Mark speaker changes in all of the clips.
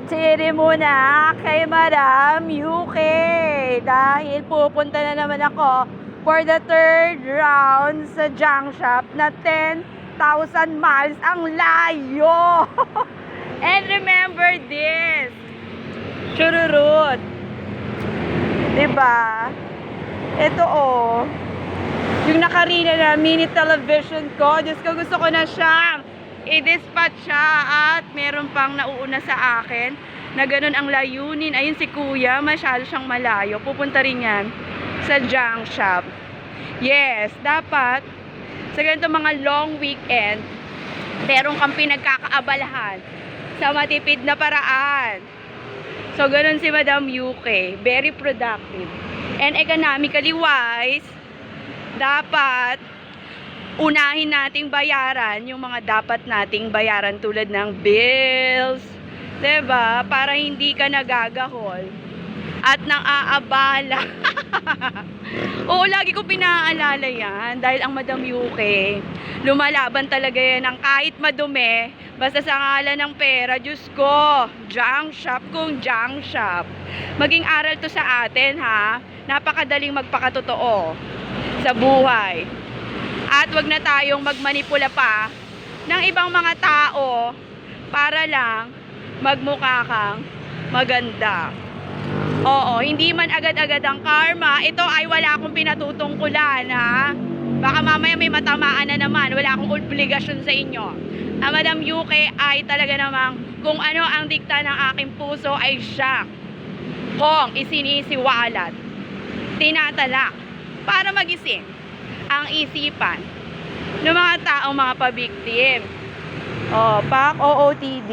Speaker 1: tiri muna kay Madam UK dahil pupunta na naman ako for the third round sa junk shop na 10,000 miles ang layo. And remember this, chururut, diba? Ito yung nakarina na mini television ko. Diyos ko, gusto ko na siyang i-dispatch siya at meron pang nauuna sa akin na ganun ang layunin. Ayun si kuya, masyado siyang malayo. Pupunta rin yan sa junk shop. Yes, dapat sa ganito mga long weekend, meron kang pinagkakaabalahan sa matipid na paraan. So, ganun si Madam UK. Very productive. And economically wise, dapat unahin nating bayaran yung mga dapat nating bayaran tulad ng bills, 'di ba? Para hindi ka nagagahol at nang aabala. Oo, lagi ko pinaalala yan dahil ang Madam UK, lumalaban talaga yan ng kahit madumi, basta sa ngalan ng pera. Diyos ko, junk shop kung junk shop. Maging aral to sa atin, ha? Napakadaling magpakatotoo sa buhay. At wag na tayong magmanipula pa ng ibang mga tao para lang magmukha kang maganda. Oo, hindi man agad-agad ang karma. Ito ay wala akong pinatutungkulan, ha? Baka mamaya may matamaan na naman. Wala akong obligasyon sa inyo. Ang Madam UK ay talaga namang kung ano ang dikta ng aking puso ay siya kung isinisiwalat, tinatalak para magising ang isipan ng mga taong mga pabiktim. PAC OOTD.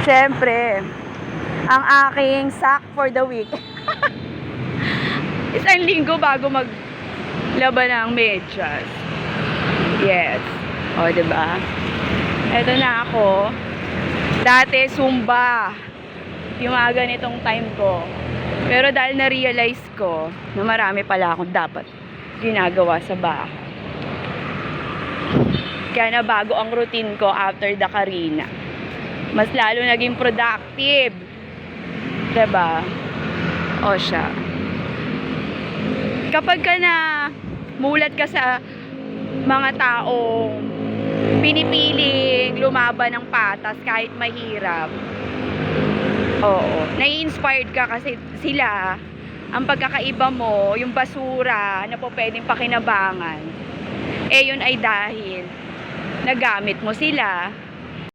Speaker 1: Siyempre, ang aking sack for the week. Isang linggo bago maglaban ng medyas. Yes. Diba? Eto na ako. Dati, Zumba. Yung mga ganitong time ko. Pero dahil na-realize ko na marami pala akong dapat ginagawa sa bahay. Kaya nabago ang routine ko after the Karina. Mas lalo naging productive. Diba? Siya. Kapag ka na mulat ka sa mga taong pinipiling lumaban ng patas kahit mahirap, nai-inspired ka kasi sila, ang pagkakaiba mo, yung basura na po pwedeng pakinabangan, yun ay dahil nagamit mo sila